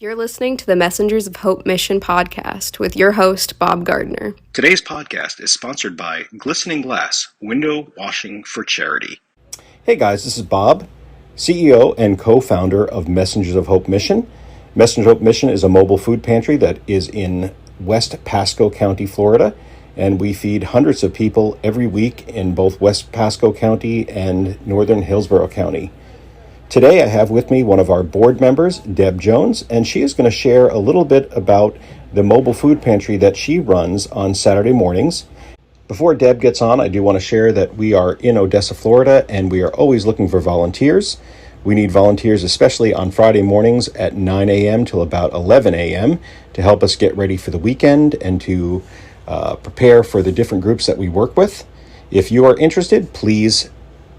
You're listening to the Messengers of Hope Mission podcast with your host, Bob Gardner. Today's podcast is sponsored by Glistening Glass, window washing for charity. Hey guys, this is Bob, CEO and co-founder of Messengers of Hope Mission. Messengers of Hope Mission is a mobile food pantry that is in West Pasco County, Florida, and we feed hundreds of people every week in both West Pasco County and Northern Hillsborough County. Today I have with me one of our board members, Deb Jones, and she is going to share a little bit about the mobile food pantry that she runs on Saturday mornings. Before Deb gets on, I do want to share that we are in Odessa, Florida, and we are always looking for volunteers. We need volunteers, especially on Friday mornings at 9 a.m. till about 11 a.m. to help us get ready for the weekend and to prepare for the different groups that we work with. If you are interested, please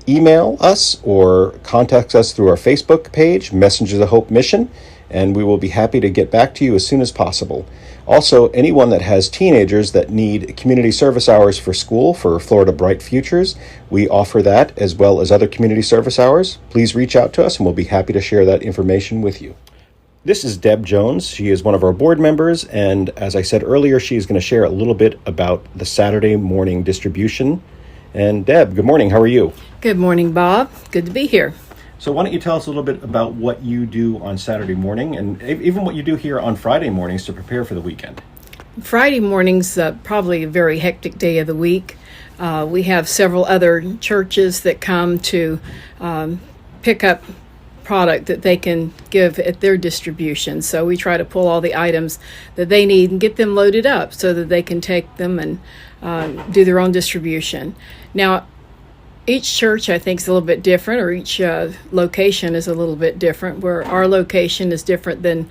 email us or contact us through our Facebook page, Messengers of Hope Mission, and we will be happy to get back to you as soon as possible. Also, anyone that has teenagers that need community service hours for school for Florida Bright Futures, we offer that as well as other community service hours. Please reach out to us and we'll be happy to share that information with you. This is Deb Jones. She is one of our board members, and as I said earlier, she is going to share a little bit about the Saturday morning distribution. And Deb, good morning. How are you? Good morning, Bob. Good to be here. So why don't you tell us a little bit about what you do on Saturday morning and even what you do here on Friday mornings to prepare for the weekend? Friday morning's probably a very hectic day of the week. We have several other churches that come to pick up product that they can give at their distribution. So we try to pull all the items that they need and get them loaded up so that they can take them and do their own distribution. Now, each church, I think, is a little bit different, or each location is a little bit different, where our location is different than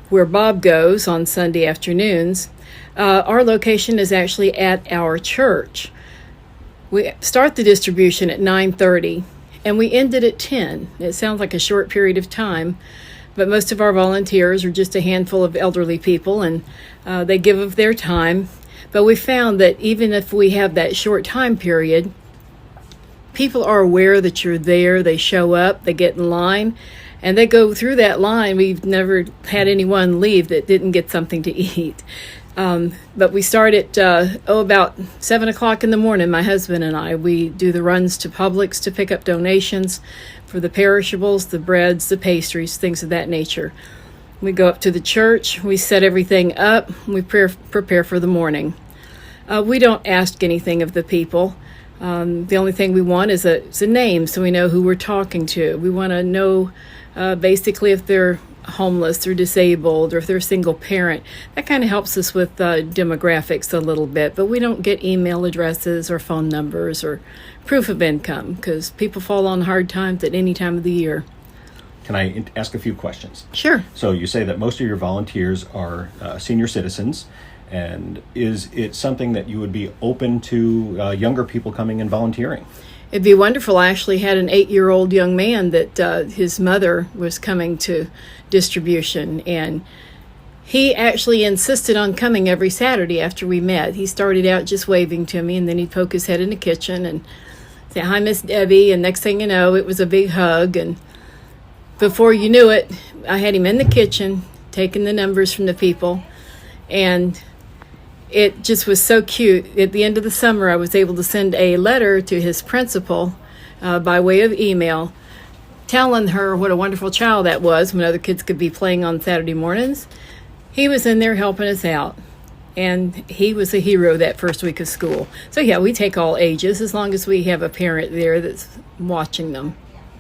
where Bob goes on Sunday afternoons. Our location is actually at our church. We start the distribution at 9:30, and we end it at 10. It sounds like a short period of time, but most of our volunteers are just a handful of elderly people, and they give of their time. But we found that even if we have that short time period, people are aware that you're there. They show up, they get in line, and they go through that line. We've never had anyone leave that didn't get something to eat. But we start at about 7 o'clock in the morning, my husband and I. We do the runs to Publix to pick up donations for the perishables, the breads, the pastries, things of that nature. We go up to the church, we set everything up, we prepare for the morning. We don't ask anything of the people. The only thing we want is a name so we know who we're talking to. We want to know basically if they're homeless or disabled or if they're a single parent. That kind of helps us with demographics a little bit, but we don't get email addresses or phone numbers or proof of income because people fall on hard times at any time of the year. Can I ask a few questions? Sure. So you say that most of your volunteers are senior citizens, and is it something that you would be open to younger people coming and volunteering? It'd be wonderful. I actually had an 8-year-old young man that his mother was coming to distribution, and he actually insisted on coming every Saturday after we met. He started out just waving to me, and then he'd poke his head in the kitchen and say, "Hi, Miss Debbie," and next thing you know, it was a big hug, and before you knew it, I had him in the kitchen taking the numbers from the people, and it just was so cute. At the end of the summer, I was able to send a letter to his principal by way of email telling her what a wonderful child that was when other kids could be playing on Saturday mornings. He was in there helping us out, and he was a hero that first week of school. So yeah, we take all ages as long as we have a parent there that's watching them.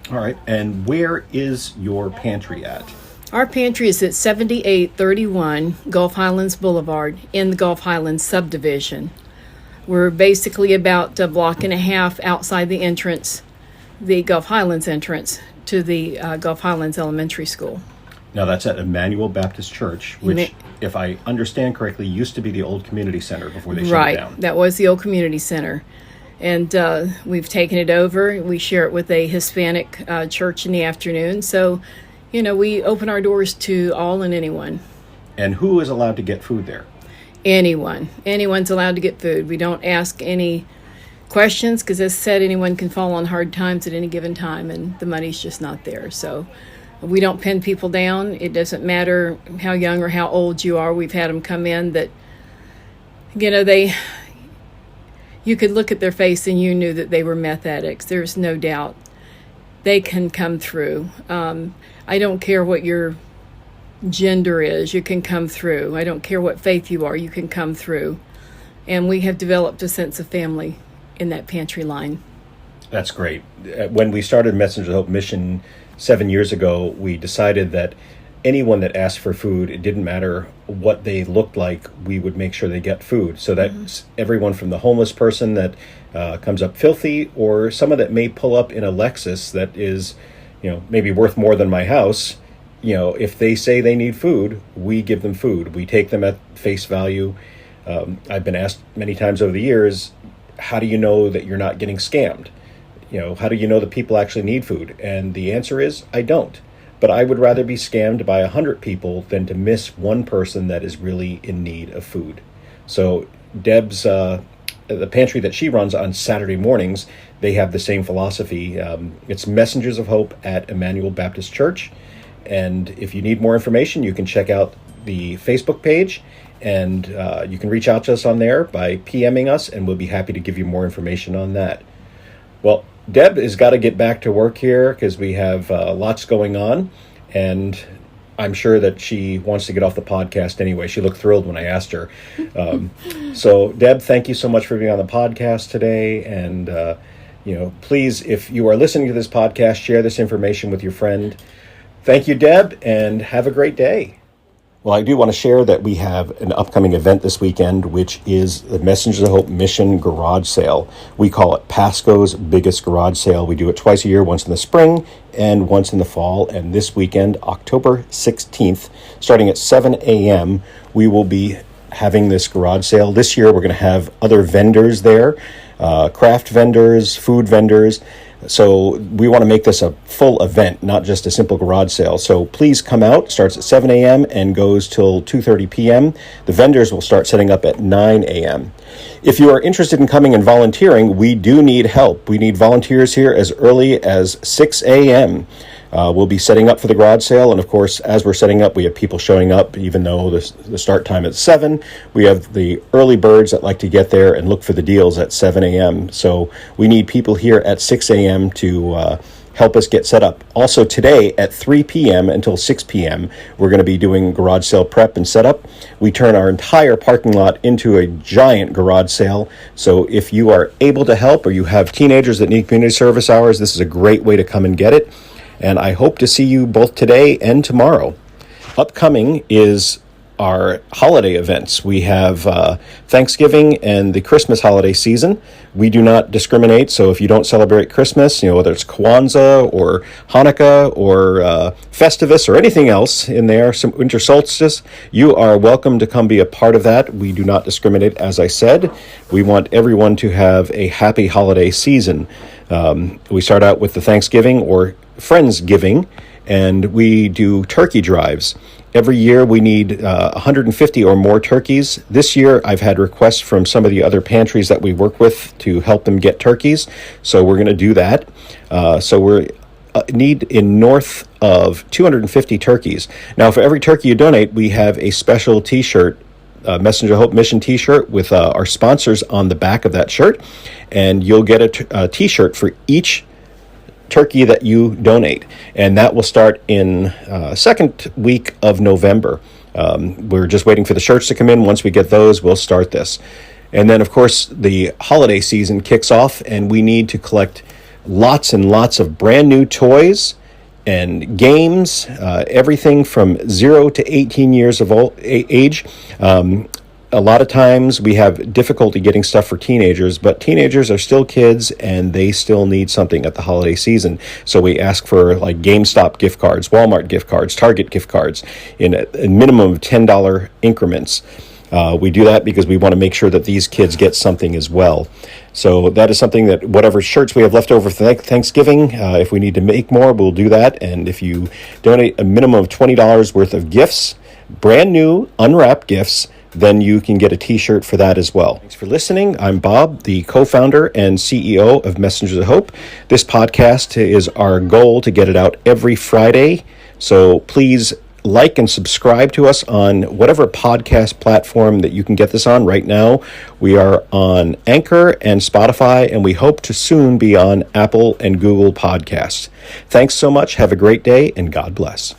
All right, and where is your pantry at? Our pantry is at 7831 Gulf Highlands Boulevard in the Gulf Highlands subdivision. We're basically about a block and a half outside the entrance, the Gulf Highlands entrance to the Gulf Highlands Elementary School. Now that's at Emmanuel Baptist Church, which, if I understand correctly, used to be the old community center before they shut it down. Right, that was the old community center. And we've taken it over. We share it with a Hispanic church in the afternoon. So, you know, we open our doors to all and anyone. And who is allowed to get food there? Anyone. Anyone's allowed to get food. We don't ask any questions because, as I said, anyone can fall on hard times at any given time, and the money's just not there. So We don't pin people down. It doesn't matter how young or how old you are. We've had them come in that, you could look at their face and you knew that they were meth addicts. There's no doubt. They can come through. I don't care what your gender is, you can come through. I don't care what faith you are, you can come through. And we have developed a sense of family in that pantry line. That's great. When we started Messengers of Hope Mission 7 years ago, we decided that anyone that asked for food, it didn't matter what they looked like, we would make sure they get food. So that's everyone from the homeless person that comes up filthy, or someone that may pull up in a Lexus that is, maybe worth more than my house. If they say they need food, we give them food. We take them at face value. I've been asked many times over the years, how do you know that you're not getting scammed? How do you know that people actually need food? And the answer is, I don't. But I would rather be scammed by 100 people than to miss one person that is really in need of food. So Deb's, the pantry that she runs on Saturday mornings, they have the same philosophy. It's Messengers of Hope at Emmanuel Baptist Church. And if you need more information, you can check out the Facebook page, and you can reach out to us on there by PMing us, and we'll be happy to give you more information on that. Well, Deb has got to get back to work here because we have lots going on, and I'm sure that she wants to get off the podcast anyway. She looked thrilled when I asked her. So, Deb, thank you so much for being on the podcast today, and please, if you are listening to this podcast, share this information with your friend. Thank you, Deb, and have a great day. Well, I do want to share that we have an upcoming event this weekend, which is the Messengers of Hope Mission Garage Sale. We call it Pasco's biggest garage sale. We do it twice a year, once in the spring and once in the fall. And this weekend, October 16th, starting at 7 a.m., we will be having this garage sale. This year, we're going to have other vendors there, craft vendors, food vendors. So we want to make this a full event, not just a simple garage sale. So please come out. It starts at 7 a.m. and goes till 2:30 p.m. The vendors will start setting up at 9 a.m. If you are interested in coming and volunteering, we do need help. We need volunteers here as early as 6 a.m. We'll be setting up for the garage sale, and of course, as we're setting up, we have people showing up, even though the start time is 7. We have the early birds that like to get there and look for the deals at 7 a.m. So we need people here at 6 a.m. to help us get set up. Also today at 3 p.m. until 6 p.m., we're going to be doing garage sale prep and setup. We turn our entire parking lot into a giant garage sale. So if you are able to help, or you have teenagers that need community service hours, this is a great way to come and get it. And I hope to see you both today and tomorrow. Upcoming is our holiday events. We have Thanksgiving and the Christmas holiday season. We do not discriminate, so if you don't celebrate Christmas, whether it's Kwanzaa or Hanukkah or Festivus or anything else in there, some winter solstice, you are welcome to come be a part of that. We do not discriminate, as I said. We want everyone to have a happy holiday season. We start out with the Thanksgiving or Friendsgiving, and we do turkey drives. Every year we need 150 or more turkeys. This year I've had requests from some of the other pantries that we work with to help them get turkeys, so we're going to do that. So we're need in north of 250 turkeys. Now, for every turkey you donate, we have a special t-shirt, Messenger of Hope Mission t-shirt with our sponsors on the back of that shirt, and you'll get a t-shirt for each turkey that you donate, and that will start in second week of November. We're just waiting for the shirts to come in. Once we get those, we'll start this. And then, of course, the holiday season kicks off, and we need to collect lots and lots of brand new toys and games, everything from 0 to 18 years of age. A lot of times we have difficulty getting stuff for teenagers, but teenagers are still kids and they still need something at the holiday season. So we ask for like GameStop gift cards, Walmart gift cards, Target gift cards in a minimum of $10 increments. We do that because we want to make sure that these kids get something as well. So that is something that whatever shirts we have left over for Thanksgiving, if we need to make more, we'll do that. And if you donate a minimum of $20 worth of gifts, brand new, unwrapped gifts, then you can get a t-shirt for that as well. Thanks for listening. I'm Bob, the co-founder and CEO of Messengers of Hope. This podcast is our goal to get it out every Friday So please like and subscribe to us on whatever podcast platform that you can get this on. Right now, we are on Anchor and Spotify, and we hope to soon be on Apple and Google Podcasts. Thanks so much. Have a great day, and God bless.